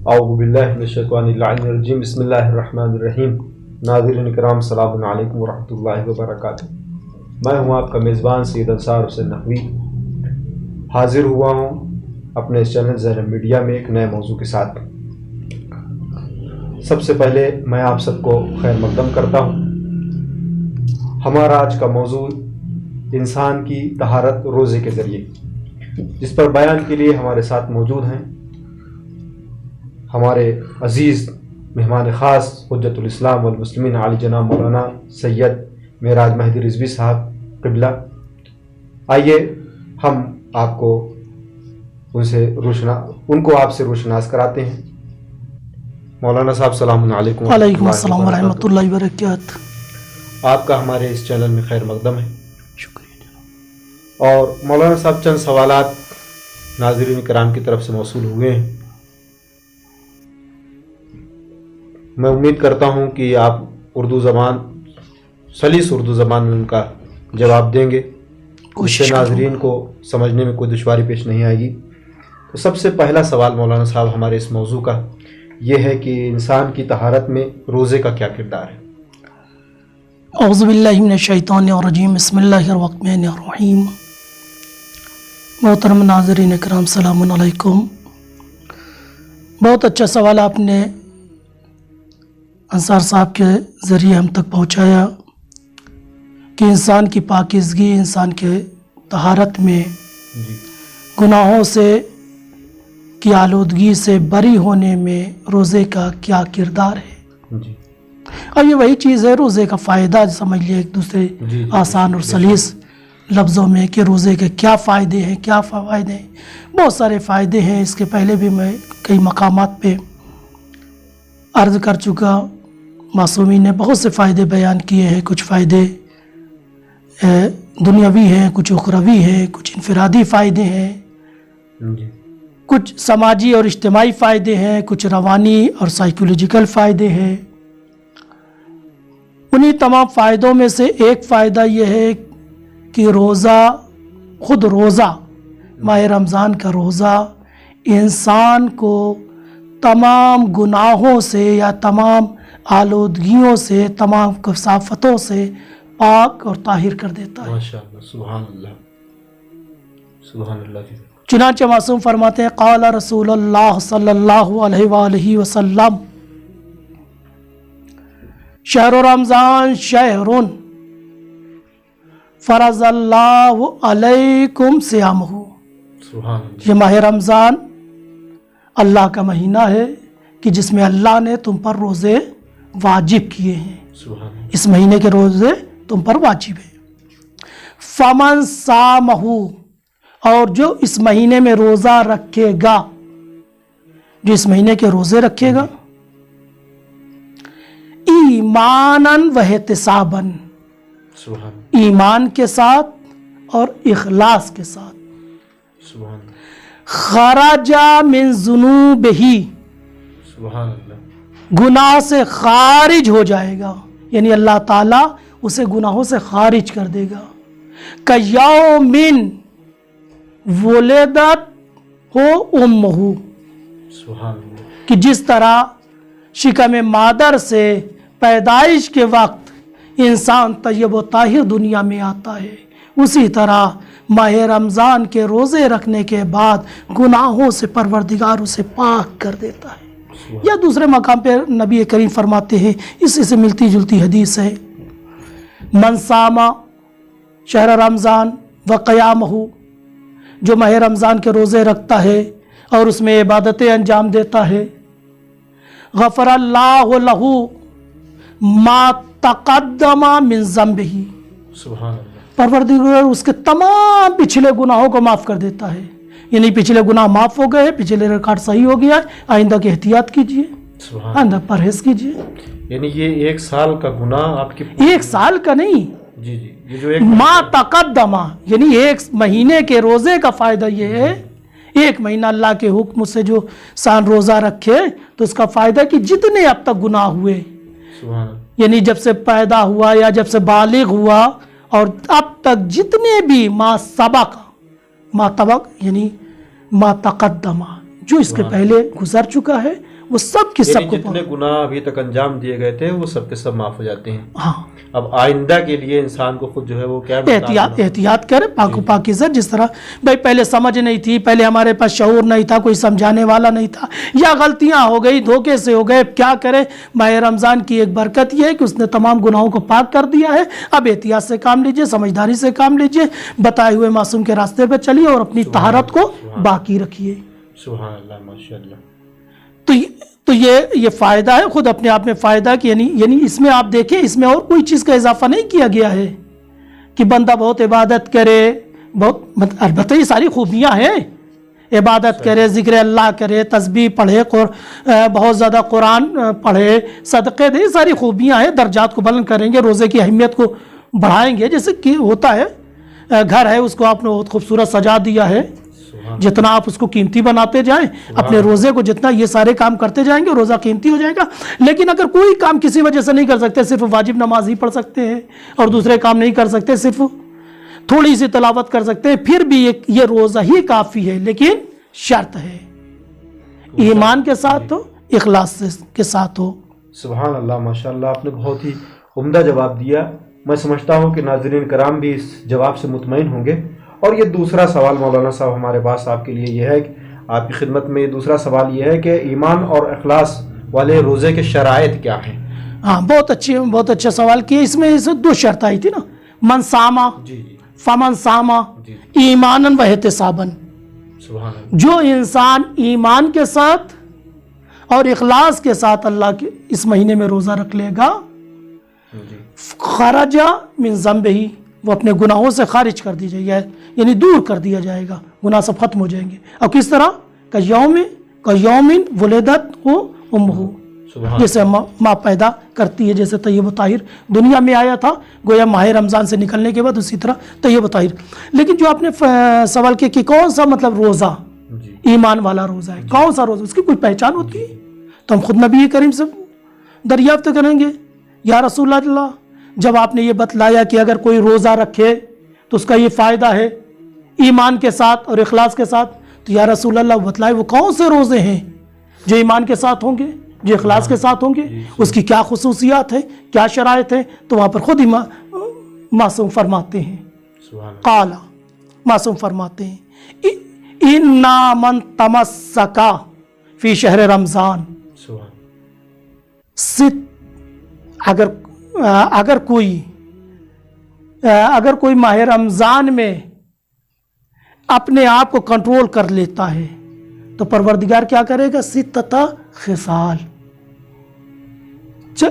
औज़ुबिल्लाहिमिनश्शैतानिर्रजीम बिस्मिल्लाहिर्रहमानिर्रहीम। नाज़रीन इकराम सलामुन अलैकुम व रहमतुल्लाहि व बरकातुहू। मैं हूँ आपका मेज़बान सैयद अंसार हुसैन नकवी। हाजिर हुआ हूँ अपने इस चैनल ज़हर मीडिया में एक नए मौजू के साथ। सबसे पहले मैं आप सबको खैर मक़दम करता हूँ। हमारा आज का मौजू इंसान की तहारत रोज़े के ज़रिए, जिस पर बयान के लिए हमारे साथ मौजूद हैं हमारे अज़ीज़ मेहमान ख़ास हुज्जतुल इस्लाम वल मुस्लिमीन आली जनाब मौलाना सैयद मेराज महदी रिज़वी साहब क़िबला। आइए हम आपको उनको आपसे रोशनास कराते हैं। मौलाना साहब सलामुन अलैकुम। वालेकुम अस्सलाम व रहमतुल्लाहि व बरकातुहू। आपका हमारे इस चैनल में खैर मक़दम है। शुक्रिया। और मौलाना साहब चंद सवालात नाज़रीन किराम की तरफ से मौसूल हुए हैं। मैं उम्मीद करता हूं कि आप सलीस उर्दू ज़बान में उनका जवाब देंगे, उससे नाज़रीन को समझने में कोई दुश्वारी पेश नहीं आएगी। तो सबसे पहला सवाल मौलाना साहब हमारे इस मौजू का ये है कि इंसान की तहारत में रोज़े का क्या किरदार है? औज़ुबिल्लाहि मिनश्शैतानिर्रजीम बिस्मिल्लाहिर्रहमानिर्रहीम। मोहतरम नाज़रीन इकराम सलामुन अलैकुम। बहुत अच्छा सवाल आपने अंसार साहब के ज़रिए हम तक पहुँचाया कि इंसान की पाकीज़गी, इंसान के तहारत में गुनाहों से की आलूदगी से बरी होने में रोज़े का क्या किरदार है जी। अब ये वही चीज़ है, रोज़े का फ़ायदा समझ लिया एक दूसरे आसान और सलीस लफ्ज़ों में कि रोज़े के क्या फ़ायदे हैं, क्या फ़वायदे हैं। बहुत सारे फ़ायदे हैं। इसके पहले भी मैं कई मकामात पे अर्ज़ कर चुका। मासूमीन ने बहुत से फ़ायदे बयान किए हैं। कुछ फ़ायदे दुनियावी हैं, कुछ उखरवी हैं, कुछ इनफरादी फ़ायदे हैं, कुछ समाजी और इज्तिमाई फ़ायदे हैं, कुछ रवानी और साइकोलॉजिकल फ़ायदे हैं। उन्हीं तमाम फ़ायदों में से एक फ़ायदा यह है कि रोज़ा माह रमज़ान का रोज़ा इंसान को तमाम गुनाहों से या तमाम आलूदगियों से, तमाम कसाफ़तों से पाक और ताहिर कर देता है। माशाअल्लाह, सुभान अल्लाह, सुभान अल्लाह। चुनांचे मासूम फरमाते हैं क़ाला रसूलुल्लाह सल्लल्लाहु अलैहि वसल्लम शहर रमज़ान शहरुन फ़रज़ल्लाहु अलैकुम सियामहु। ये माह रमज़ान अल्लाह का महीना है कि जिसमें अल्लाह ने तुम पर रोज़े वाजिब किए हैं। इस महीने के रोज़े तुम पर वाजिब है। फमन सामहु, और जो इस महीने में रोज़ा रखेगा, जो इस महीने के रोज़े रखेगा, ईमानन व एहतिसाबन, ईमान के साथ और इखलास के साथ, खराजा मिन ज़ुनूबिही, गुनाह से खारिज हो जाएगा, यानी अल्लाह ताला उसे गुनाहों से खारिज कर देगा। कयौमिन वुलिदत हो उम्मुहु, कि जिस तरह शिकम मादर से पैदाइश के वक्त इंसान तय्यब व ताहिर दुनिया में आता है, उसी तरह माह रमज़ान के रोज़े रखने के बाद गुनाहों से परवरदिगार उसे पाक कर देता है। या दूसरे मकाम पे नबी करीम फरमाते हैं, इसी से मिलती जुलती हदीस है, मन सामा शहर रमज़ान व क़यामहु, जो माह रमज़ान के रोज़े रखता है और उसमें इबादतें अंजाम देता है, गफ़रल्लाहु लहू मा तक़द्दमा मिन ज़म्बिही, परवरदिगार उसके तमाम पिछले गुनाहों को माफ़ कर देता है। यानी पिछले गुनाह माफ़ हो गए, पिछले रिकॉर्ड सही हो गया, आइंदा की एहतियात कीजिए, आइंदा परहेज कीजिए। यानी ये एक साल का गुनाह आपके, एक साल का नहीं जी, ये जो एक मा तक़द्दमा, यानी एक महीने के रोज़े का फ़ायदा ये है, एक महीना अल्लाह के हुक्म से जो सान रोज़ा रखे तो उसका फ़ायदा कि जितने अब तक गुनाह हुए, यानी जब से पैदा हुआ या जब से बालिग हुआ और अब तक जितने भी मा तबक यानी मा तक़द्दमा, जो इसके पहले गुजर चुका है वो सब की सबको, जितने गुनाह अभी तक अंजाम दिए गए थे वो सब के सब माफ हो जाते हैं। हाँ, अब आइंदा के लिए इंसान को खुद जो है वो क्या एहतियात करे, पाकीज़ा। जिस तरह भाई पहले समझ नहीं थी, पहले हमारे पास शऊर नहीं था, कोई समझाने वाला नहीं था, या गलतियां हो गई, धोखे से हो गए, क्या करें। माह रमज़ान की एक बरकत यह है कि उसने तमाम गुनाहों को पाक कर दिया है। अब एहतियात से काम लीजिए, समझदारी से काम लीजिए, बताए हुए मासूम के रास्ते पर चलिए और अपनी तहारत को बाकी रखिए। सुभान अल्लाह, माशाअल्लाह। तो ये फ़ायदा है, खुद अपने आप में फ़ायदा कि यानी इसमें आप देखें, इसमें और कोई चीज़ का इजाफा नहीं किया गया है कि बंदा बहुत इबादत करे, बहुत अलबत्ता ये सारी खूबियाँ हैं, इबादत करे, ज़िक्र अल्लाह करे, तस्बीह पढ़े, और बहुत ज़्यादा कुरान पढ़े, सदक़े दे, सारी खूबियाँ हैं। दर्जात को बुलंद करेंगे, रोज़े की अहमियत को बढ़ाएंगे। जैसे कि होता है, घर है उसको आपने बहुत खूबसूरत सजा दिया है, जितना आप उसको कीमती बनाते जाएं, अपने रोज़े को जितना ये सारे काम करते जाएंगे, रोज़ा कीमती हो जाएगा। लेकिन अगर कोई काम किसी वजह से नहीं कर सकते, सिर्फ वाजिब नमाज ही पढ़ सकते हैं और दूसरे काम नहीं कर सकते, सिर्फ थोड़ी सी तलावत कर सकते हैं, फिर भी ये रोज़ा ही काफ़ी है। लेकिन शर्त है ईमान के साथ हो, इखलास के साथ हो। सुभान अल्लाह, माशाअल्लाह, आपने बहुत ही उम्दा जवाब दिया। मैं समझता हूँ कि नाज़रीन कराम भी इस जवाब से मुतमईन होंगे। और ये दूसरा सवाल मौलाना साहब हमारे पास आपके लिए ये है कि आपकी खिदमत में दूसरा सवाल ये है कि ईमान और इखलास वाले रोज़े के शराइत क्या हैं? हाँ, बहुत अच्छा सवाल किया। इसमें दो शर्त आई थी ना, मन सामा फमन सामा ईमानन व एहतिसाबन। जो इंसान ईमान के साथ और इखलास के साथ अल्लाह के इस महीने में रोज़ा रख लेगा, खरजा मिन ज़ंबिही, वो अपने गुनाहों से खारिज कर दी जाएगी, यानी दूर कर दिया जाएगा, गुनाह सब खत्म हो जाएंगे। और किस तरह का यौमिन वुलिदत हो उम्मुहु, जैसे माँ पैदा करती है, जैसे तय्यब ताहिर दुनिया में आया था, गोया माह रमज़ान से निकलने के बाद उसी तरह तय्यब ताहिर। लेकिन जो आपने सवाल किया कि कौन सा मतलब रोज़ा ईमान वाला रोज़ा है, कौन सा रोज़ा, उसकी कोई पहचान होती है? तो हम खुद नबी करीम से दरियाफ्त करेंगे, या रसूल अल्लाह, जब आपने ये बतलाया कि अगर कोई रोज़ा रखे तो उसका ये फ़ायदा है ईमान के साथ और इखलास के साथ, तो या रसूल अल्लाह बतलाए वो कौन से रोज़े हैं जो ईमान के साथ होंगे, जो इखलास के साथ होंगे, उसकी क्या खुसूसियात है, क्या शराइत है? तो वहाँ पर खुद ही मासूम फरमाते हैं, काला मासूम फरमाते हैं, इन्ना मन तमस्सका फी शहर रमज़ान, अगर कोई माह रमज़ान में अपने आप को कंट्रोल कर लेता है तो परवरदिगार क्या करेगा? सित्तता खिसाल,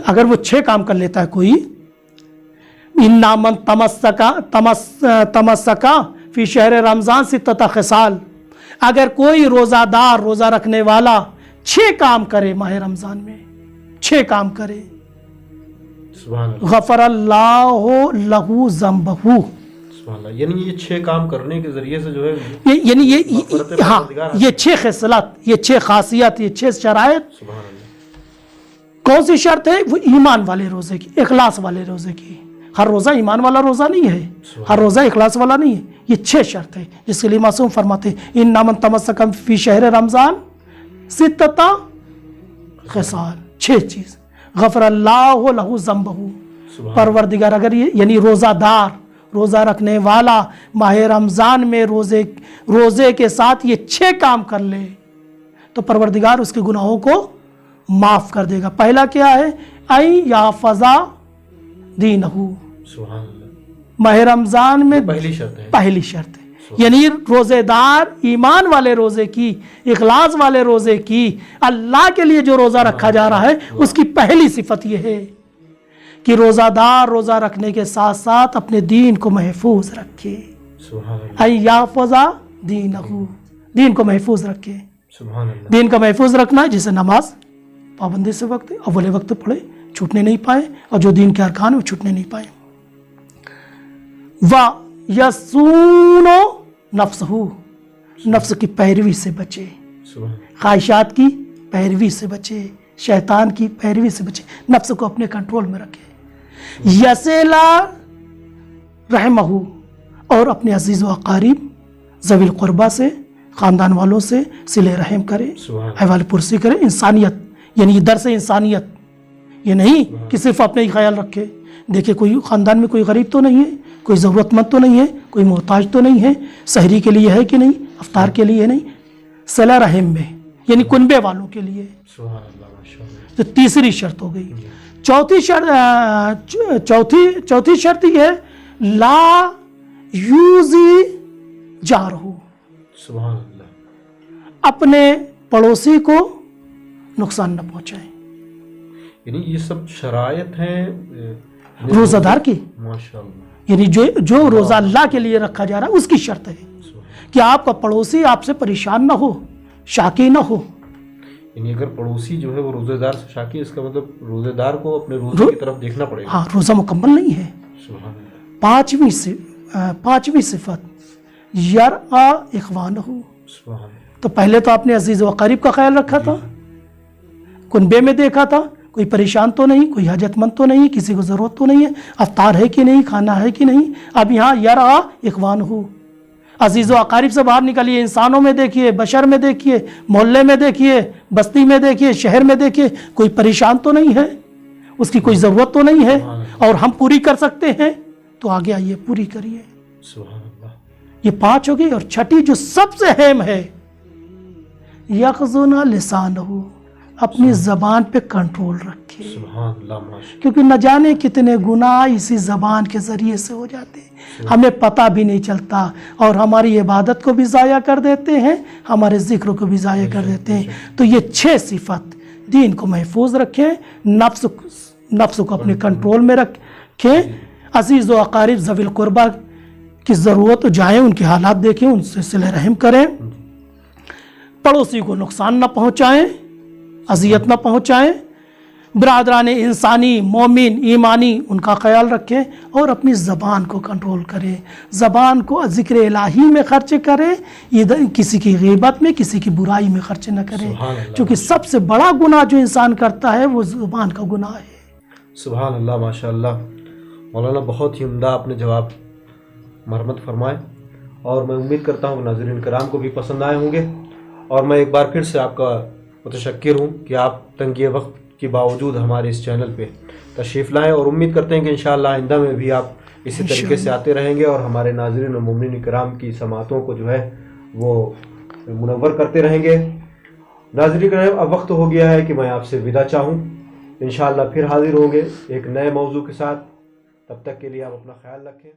अगर वो 6 काम कर लेता है कोई, इन्ना मन तमस्सका फी शहर रमज़ान सित्तता खिसाल, अगर कोई रोज़ादार, रोज़ा रखने वाला 6 काम करे माह रमज़ान में, 6 काम करे, गफरल्लाहु लहू ज़ंबहू, यानी ये 6 काम करने के जरिए से जो है यानी ये 6 खिसलत, ये 6 खासियत, ये 6 शराइत। कौन सी शर्त है? वो ईमान वाले रोज़े की, इखलास वाले रोज़े की। हर रोज़ा ईमान वाला रोज़ा नहीं है, हर रोज़ा इखलास वाला नहीं है। ये 6 शर्त है जिसके लिए मासूम फरमाते हैं, इन्ना मन तमस्सका फी शहर रमज़ान सित्तता खिसाल, 6 चीज़। गफरल्लाहु लहू ज़ंबहू, परवरदिगार अगर ये यानी रोज़ादार, रोज़ा रखने वाला माह रमज़ान में रोज़े के साथ ये 6 काम कर ले तो परवरदिगार उसके गुनाहों को माफ़ कर देगा। पहला क्या है? आई याफ़ज़ा दीनहू, माह रमज़ान में पहली शर्त है, यानी रोज़ेदार ईमान वाले रोज़े की, इखलास वाले रोज़े की, अल्लाह के लिए जो रोज़ा रखा जा रहा है उसकी पहली सिफत यह है कि रोज़ादार रोज़ा रखने के साथ साथ अपने दीन को महफूज रखे। याफ़ज़ा दीनहू, दीन को महफूज रखे। दीन का महफूज रखना है जैसे नमाज पाबंदी से वक्त अव्वल वक्त पढ़े, छूटने नहीं पाए, और जो दीन के अरकान वो छूटने नहीं पाए। वा यसूनो नफ्सहू, नफ्स की पैरवी से बचे, ख्वाहिशात की पैरवी से बचे, शैतान की पैरवी से बचे, नफ्स को अपने कंट्रोल में रखे। यसेला रहमहू, और अपने अजीज़ व अकारीब ज़वील क़ुरबा से ख़ानदान वालों से सिले रहम करें, हवाले पुरसी करें। इंसानियत यानी दर्स इंसानियत, ये नहीं कि सिर्फ अपने ही ख्याल रखे। देखिए कोई ख़ानदान में कोई गरीब तो नहीं है, कोई ज़रूरतमंद तो नहीं है, कोई मोहताज तो नहीं है, सहरी के लिए है कि नहीं, अफ्तार के लिए नहीं, सिला रहम में यानी कुनबे वालों के लिए। तो तीसरी शर्त हो गई। चौथी शर्त यह है ला यूज़ी जारहू, अपने पड़ोसी को नुकसान न पहुंचाएं। यानी ये सब शरायत हैं रोजादार की, माशाअल्लाह। यानी जो रोजा अल्लाह के लिए रखा जा रहा है उसकी शर्त है कि आपका पड़ोसी आपसे परेशान ना हो, शाकी ना हो। यानी अगर पड़ोसी जो है वो रोजेदार से शाकी, इसका मतलब रोजेदार को अपने रोजे की तरफ देखना पड़ेगा। हाँ, रोजा मुकम्मल नहीं है। पांचवी सिफत यरआ इख्वानहू, तो पहले तो आपने अजीज व करीब का ख्याल रखा था, कुनबे में देखा था, कोई परेशान तो नहीं, कोई हाजतमंद तो नहीं, किसी को ज़रूरत तो नहीं है, अफ्तार है कि नहीं, खाना है कि नहीं। अब यहाँ यरआ इख्वानहू, अजीज़ व अकारिब से बाहर निकलिए, इंसानों में देखिए, बशर में देखिए, मोहल्ले में देखिए, बस्ती में देखिए, शहर में देखिए, कोई परेशान तो नहीं है, उसकी कोई ज़रूरत तो नहीं है और हम पूरी कर सकते हैं, तो आगे आइए पूरी करिए। ये 5 हो गई। और छठी जो सबसे अहम है, यक़ज़ुना लिसानहू, अपनी ज़बान पे कंट्रोल रखे, क्योंकि न जाने कितने गुनाह इसी ज़बान के ज़रिए से हो जाते हैं, हमें पता भी नहीं चलता और हमारी इबादत को भी ज़ाया कर देते हैं, हमारे ज़िक्र को भी ज़ाया कर देते हैं। तो ये 6 सिफत, दीन को महफूज रखें, नफ्स को अपने कंट्रोल में रखें, अज़ीज़ व अकारिब ज़विल कुर्बा की ज़रूरत जाए, उनके हालात देखें, उनसे सिले रहम करें, पड़ोसी को नुकसान न पहुँचाएँ, अजियत न पहुँचाएँ, बिरादरान इंसानी मोमिन ईमानी उनका ख्याल रखें और अपनी ज़बान को कंट्रोल करें, ज़बान को ज़िक्र इलाही में खर्च करें, इधर किसी की ग़ीबत में, किसी की बुराई में खर्च न करें, क्योंकि सबसे बड़ा गुनाह जो इंसान करता है वो ज़बान का गुनाह है। सुभान अल्लाह, माशाअल्लाह। मौलाना बहुत ही उम्दा आपने जवाब मरमत फरमाए और मैं उम्मीद करता हूँ नाज़रीन कराम को भी पसंद आए होंगे। और मैं एक बार फिर से आपका मुतशक्किर हूँ कि आप तंगी वक्त के बावजूद हमारे इस चैनल पे तशरीफ़ लाएँ और उम्मीद करते हैं कि इंशाअल्लाह आइंदा में भी आप इसी तरीके से आते रहेंगे और हमारे नाज़रीन और मोमिनीन किराम की समातों को जो है वो मुनव्वर करते रहेंगे। नाज़रीन किराम, अब वक्त हो गया है कि मैं आपसे विदा चाहूँ। इंशाअल्लाह फिर हाजिर होंगे एक नए मौजू के साथ। तब तक के लिए आप अपना ख्याल रखें।